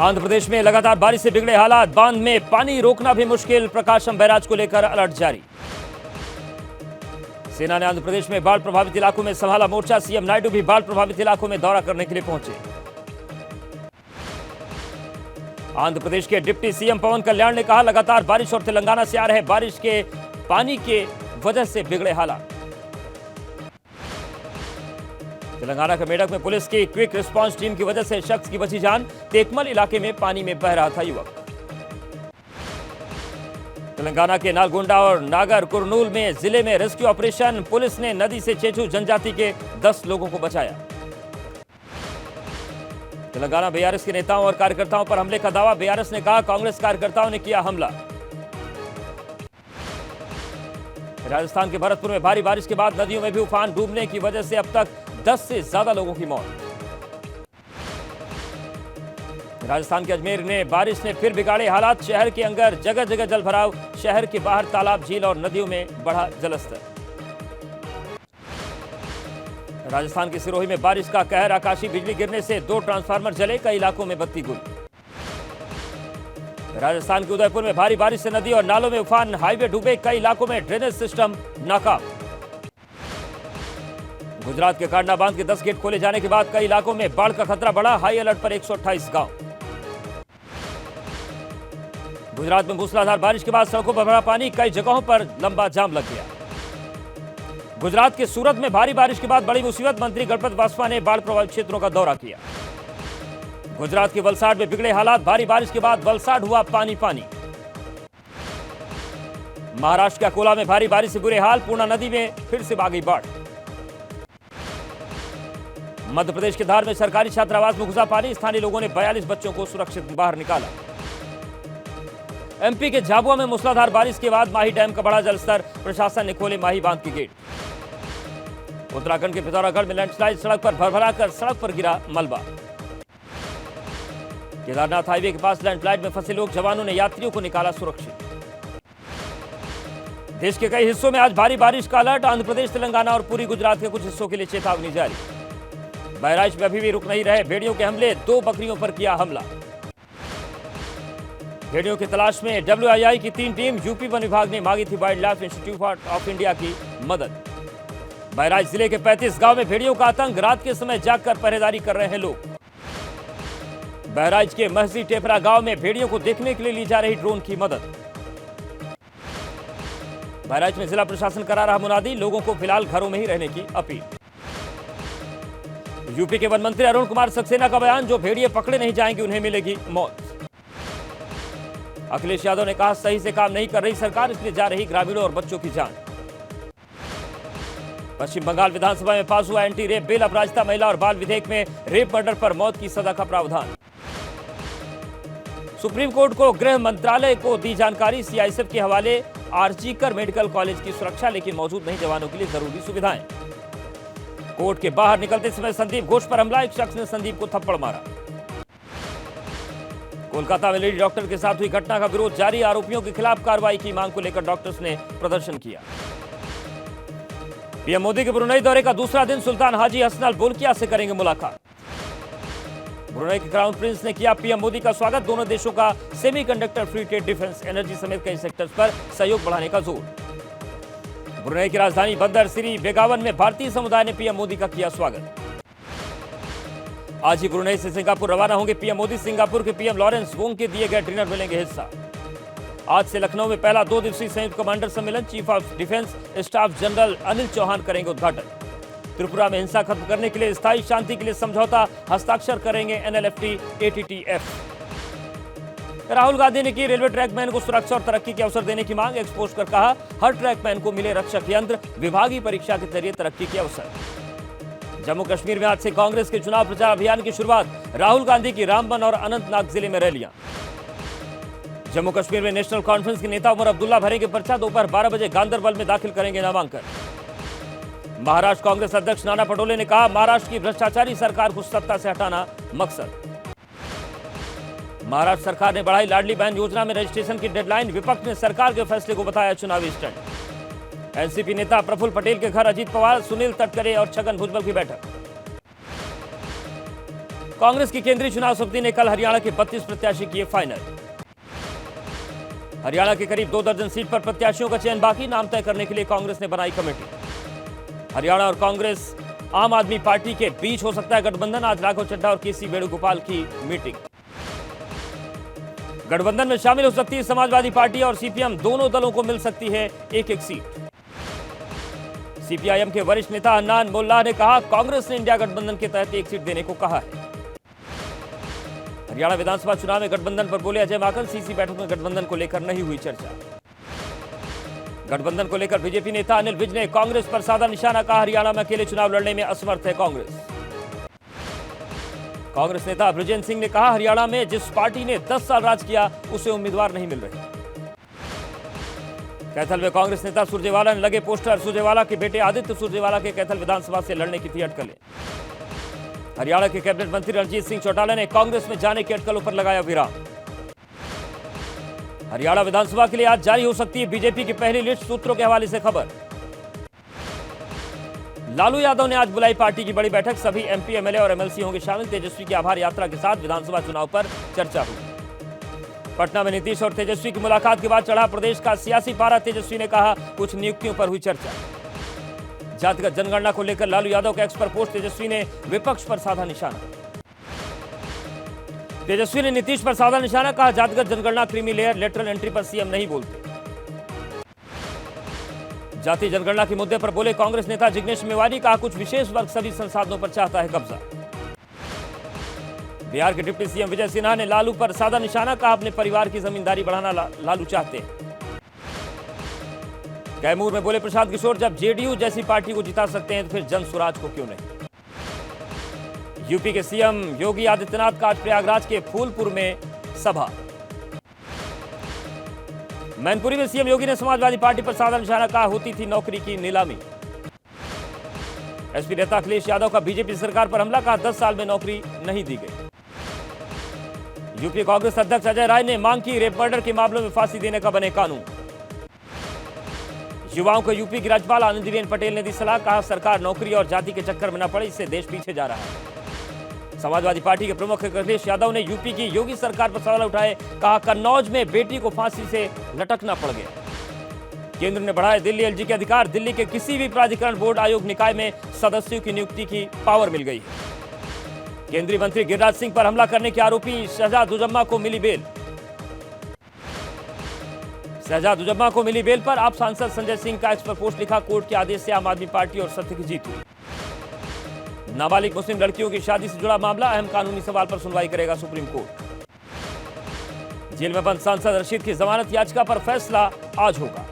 आंध्र प्रदेश में लगातार बारिश से बिगड़े हालात, बांध में पानी रोकना भी मुश्किल, प्रकाशम बैराज को लेकर अलर्ट जारी। सेना ने आंध्र प्रदेश में बाढ़ प्रभावित इलाकों में संभाला मोर्चा, सीएम नायडू भी बाढ़ प्रभावित इलाकों में दौरा करने के लिए पहुंचे। आंध्र प्रदेश के डिप्टी सीएम पवन कल्याण ने कहा, लगातार बारिश और तेलंगाना से आ रहे बारिश के पानी के वजह से बिगड़े हालात। तेलंगाना के मेडक में पुलिस की क्विक रिस्पांस टीम की वजह से शख्स की बची जान, तेकमल इलाके में पानी में बह रहा था युवक। तेलंगाना के नालगोंडा और नागर कुरनूल में जिले में रेस्क्यू ऑपरेशन, पुलिस ने नदी से चेचू जनजाति के 10 लोगों को बचाया। तेलंगाना बीआरएस के नेताओं और कार्यकर्ताओं पर हमले का दावा, बीआरएस ने कहा कांग्रेस कार्यकर्ताओं ने किया हमला। राजस्थान के भरतपुर में भारी बारिश के बाद नदियों में भी उफान, डूबने की वजह से अब तक 10 से ज्यादा लोगों की मौत। राजस्थान के अजमेर में बारिश ने फिर बिगाड़े हालात, शहर के अंदर जगह जगह जल भराव, शहर के बाहर तालाब, झील और नदियों में बढ़ा जलस्तर। राजस्थान के सिरोही में बारिश का कहर, आकाशीय बिजली गिरने से 2 ट्रांसफार्मर जले, कई इलाकों में बत्ती गुल। राजस्थान के उदयपुर में भारी बारिश से नदी और नालों में उफान, हाईवे डूबे, कई इलाकों में ड्रेनेज सिस्टम नाकाम। गुजरात के कांडला बांध के 10 गेट खोले जाने के बाद कई इलाकों में बाढ़ का खतरा बढ़ा, हाई अलर्ट पर 128 गांव। गुजरात में मूसलाधार बारिश के बाद सड़कों पर भरा पानी, कई जगहों पर लंबा जाम लग गया। गुजरात के सूरत में भारी बारिश के बाद बड़ी मुसीबत, मंत्री गणपत वासवा ने बाढ़ प्रभावित क्षेत्रों का दौरा किया। गुजरात के वलसाड में बिगड़े हालात, भारी बारिश के बाद वलसाड हुआ पानी पानी। महाराष्ट्र के अकोला में भारी बारिश से बुरे हाल, पूर्णा नदी में फिर से आ गई बाढ़। मध्य प्रदेश के धार में सरकारी छात्रावास में घुसा पानी, स्थानीय लोगों ने 42 बच्चों को सुरक्षित बाहर निकाला। एमपी के झाबुआ में मूसलाधार बारिश के बाद माही डैम का बढ़ा जलस्तर, प्रशासन ने खोले माही बांध के गेट। उत्तराखंड के पिथौरागढ़ में लैंडस्लाइड, सड़क पर भरभरा कर सड़क पर गिरा मलबा। केदारनाथ हाईवे के पास लैंडस्लाइड में फंसे लोग, जवानों ने यात्रियों को निकाला सुरक्षित। देश के कई हिस्सों में आज भारी बारिश का अलर्ट, आंध्र प्रदेश, तेलंगाना और पूरी गुजरात के कुछ हिस्सों के लिए चेतावनी जारी। बहराइच में अभी भी रुक नहीं रहे भेड़ियों के हमले, 2 बकरियों पर किया हमला। भेड़ियों की तलाश में WII की 3 टीम, यूपी वन विभाग ने मांगी थी wild life institute of India की मदद। बहराइच जिले के 35 गांव में भेड़ियों का आतंक, रात के समय जागकर पहरेदारी कर रहे हैं लोग। बहराइच के महजी टेपरा गांव में भेड़ियों को देखने के लिए ली जा रही ड्रोन की मदद। बहराइच में जिला प्रशासन करा रहा मुनादी, लोगों को फिलहाल घरों में ही रहने की अपील। यूपी के वन मंत्री अरुण कुमार सक्सेना का बयान, जो भेड़िए पकड़े नहीं जाएंगे उन्हें मिलेगी मौत। अखिलेश यादव ने कहा, सही से काम नहीं कर रही सरकार, इसलिए जा रही ग्रामीणों और बच्चों की जान। पश्चिम बंगाल विधानसभा में पास हुआ एंटी रेप बिल, अपराजिता महिला और बाल विधेयक में रेप मर्डर पर मौत की सजा का प्रावधान। सुप्रीम कोर्ट को गृह मंत्रालय को दी जानकारी, सीआईएसएफ के हवाले आरजीकर मेडिकल कॉलेज की सुरक्षा, लेकिन मौजूद नहीं जवानों के लिए जरूरी सुविधाएं। कोर्ट के बाहर निकलते समय संदीप घोष पर हमला, एक शख्स ने संदीप को थप्पड़ मारा। कोलकाता में लेडी डॉक्टर के साथ हुई घटना का विरोध जारी, आरोपियों के खिलाफ कार्रवाई की मांग को लेकर डॉक्टर्स ने प्रदर्शन किया। पीएम मोदी के ब्रुनेई दौरे का दूसरा दिन, सुल्तान हाजी हसन अल बोलकिया से करेंगे मुलाकात। ब्रुनेई के क्राउन प्रिंस ने किया पीएम मोदी का स्वागत, दोनों देशों का semiconductor, free trade, defence, energy समेत कई सेक्टर्स पर सहयोग बढ़ाने का जोर। ब्रुनेई की राजधानी बंदर सिरी बेगावन में भारतीय समुदाय ने पीएम मोदी का किया स्वागत। आज ही ब्रुनेई से सिंगापुर रवाना होंगे पीएम मोदी, सिंगापुर के पीएम लॉरेंस वोंग के दिए गए डिनर में लेंगे हिस्सा। आज से लखनऊ में पहला 2 दिवसीय संयुक्त कमांडर सम्मेलन, chief of defence staff general Anil Chauhan करेंगे उद्घाटन। त्रिपुरा में हिंसा खत्म करने के लिए स्थायी शांति के लिए समझौता, हस्ताक्षर करेंगे NLFT ATTF। राहुल गांधी ने की रेलवे ट्रैकमैन को सुरक्षा और तरक्की के अवसर देने की मांग, एक्सपोज कर कहा, हर ट्रैकमैन को मिले रक्षक यंत्र, विभागीय परीक्षा के जरिए तरक्की के अवसर। जम्मू कश्मीर में आज से कांग्रेस के चुनाव प्रचार अभियान की शुरुआत, राहुल गांधी की रामबन और अनंतनाग जिले में रैलियां। जम्मू कश्मीर में नेशनल कॉन्फ्रेंस के नेता उमर अब्दुल्ला भरेंगे पर्चा, दोपहर 12 बजे गांदरबल में दाखिल करेंगे नामांकन। महाराष्ट्र कांग्रेस अध्यक्ष नाना पटोले ने कहा, महाराष्ट्र की भ्रष्टाचारी सरकार को सत्ता से हटाना मकसद। महाराष्ट्र सरकार ने बढ़ाई लाडली बहन योजना में रजिस्ट्रेशन की डेडलाइन, विपक्ष ने सरकार के फैसले को बताया चुनावी स्टंट। एनसीपी नेता प्रफुल्ल पटेल के घर अजीत पवार, सुनील तटकरे और छगन भुजबल की बैठक। कांग्रेस की केंद्रीय चुनाव समिति ने कल हरियाणा के 32 प्रत्याशी किए फाइनल। हरियाणा के करीब 2 दर्जन सीट पर प्रत्याशियों का चयन बाकी, नाम तय करने के लिए कांग्रेस ने बनाई कमेटी। हरियाणा और कांग्रेस आम आदमी पार्टी के बीच हो सकता है गठबंधन, आज राघव चड्ढा और केसी वेणुगोपाल की मीटिंग। गठबंधन में शामिल हो सकती है समाजवादी पार्टी और सीपीएम, दोनों दलों को मिल सकती है एक एक सीट। सीपीआईएम के वरिष्ठ नेता हन्नान मोल्ला ने कहा, कांग्रेस ने इंडिया गठबंधन के तहत एक सीट देने को कहा है। हरियाणा विधानसभा चुनाव में गठबंधन पर बोले अजय माकन, सीसी बैठक में गठबंधन को लेकर नहीं हुई चर्चा। गठबंधन को लेकर बीजेपी नेता अनिल विज ने कांग्रेस पर साधा निशाना, कहा हरियाणा में अकेले चुनाव लड़ने में असमर्थ है कांग्रेस। कांग्रेस नेता ब्रजेंद्र सिंह ने कहा, हरियाणा में जिस पार्टी ने 10 साल राज किया उसे उम्मीदवार नहीं मिल रहे। कैथल में कांग्रेस नेता सुरजेवाला ने लगे पोस्टर, सुरजेवाला के बेटे आदित्य सुरजेवाला के कैथल विधानसभा से लड़ने की थी अटकलें। हरियाणा के कैबिनेट मंत्री रणजीत सिंह चौटाला ने कांग्रेस में जाने की अटकलों पर लगाया विराम। हरियाणा विधानसभा के लिए आज जारी हो सकती है बीजेपी की पहली लिस्ट, सूत्रों के हवाले से खबर। लालू यादव ने आज बुलाई पार्टी की बड़ी बैठक, सभी एमपी, एमएलए और एमएलसी होंगे शामिल। तेजस्वी की आभार यात्रा के साथ विधानसभा चुनाव पर चर्चा हुई। पटना में नीतीश और तेजस्वी की मुलाकात के बाद चढ़ा प्रदेश का सियासी पारा, तेजस्वी ने कहा कुछ नियुक्तियों पर हुई चर्चा। जातिगत जनगणना को लेकर लालू यादव का एक्स पर पोस्ट, तेजस्वी ने विपक्ष पर साधा निशाना। तेजस्वी ने नीतीश पर साधा निशाना, कहा जातिगत जनगणना क्रीमी लेयर, लेटरल एंट्री पर सीएम नहीं बोलते। जाति जनगणना के मुद्दे पर बोले कांग्रेस नेता जिग्नेश मेवानी, कहा कुछ विशेष वर्ग सभी संसाधनों पर चाहता है कब्जा। बिहार के डिप्टी सीएम विजय सिन्हा ने लालू पर साधा निशाना, कहा अपने परिवार की जमींदारी बढ़ाना लालू चाहते हैं। कैमूर में बोले प्रशांत किशोर, जब जेडीयू जैसी पार्टी को जिता सकते हैं तो फिर जन स्वराज को क्यों नहीं। यूपी के सीएम योगी आदित्यनाथ का आज प्रयागराज के फूलपुर में सभा। मैनपुरी में सीएम योगी ने समाजवादी पार्टी पर साधा निशाना, कहा होती थी नौकरी की नीलामी। एसपी नेता अखिलेश यादव का बीजेपी सरकार पर हमला, कहा 10 साल में नौकरी नहीं दी गई। यूपी कांग्रेस अध्यक्ष अजय राय ने मांग की रेप मर्डर के मामलों में फांसी देने का बने कानून। युवाओं को यूपी की राज्यपाल आनंदीबेन पटेल ने दी सलाह, कहा सरकार नौकरी और जाति के चक्कर में न पड़े, इससे देश पीछे जा रहा है। समाजवादी पार्टी के प्रमुख अखिलेश यादव ने यूपी की योगी सरकार पर सवाल उठाए, कहा कन्नौज में बेटी को फांसी से लटकना पड़ गया। केंद्र ने बढ़ाए दिल्ली एलजी के अधिकार, दिल्ली के किसी भी प्राधिकरण, बोर्ड, आयोग, निकाय में सदस्यों की नियुक्ति की पावर मिल गई है। केंद्रीय मंत्री गिरिराज सिंह पर हमला करने के आरोपी शहजाद उजम्मा को मिली बेल। शहजाद उजम्मा को मिली बेल पर आप सांसद संजय सिंह का एक्स पर पोस्ट लिखा, कोर्ट के आदेश से आम आदमी पार्टी और सत्य की जीत हुई। नाबालिग मुस्लिम लड़कियों की शादी से जुड़ा मामला, अहम कानूनी सवाल पर सुनवाई करेगा सुप्रीम कोर्ट। जेल में बंद सांसद रशीद की जमानत याचिका पर फैसला आज होगा।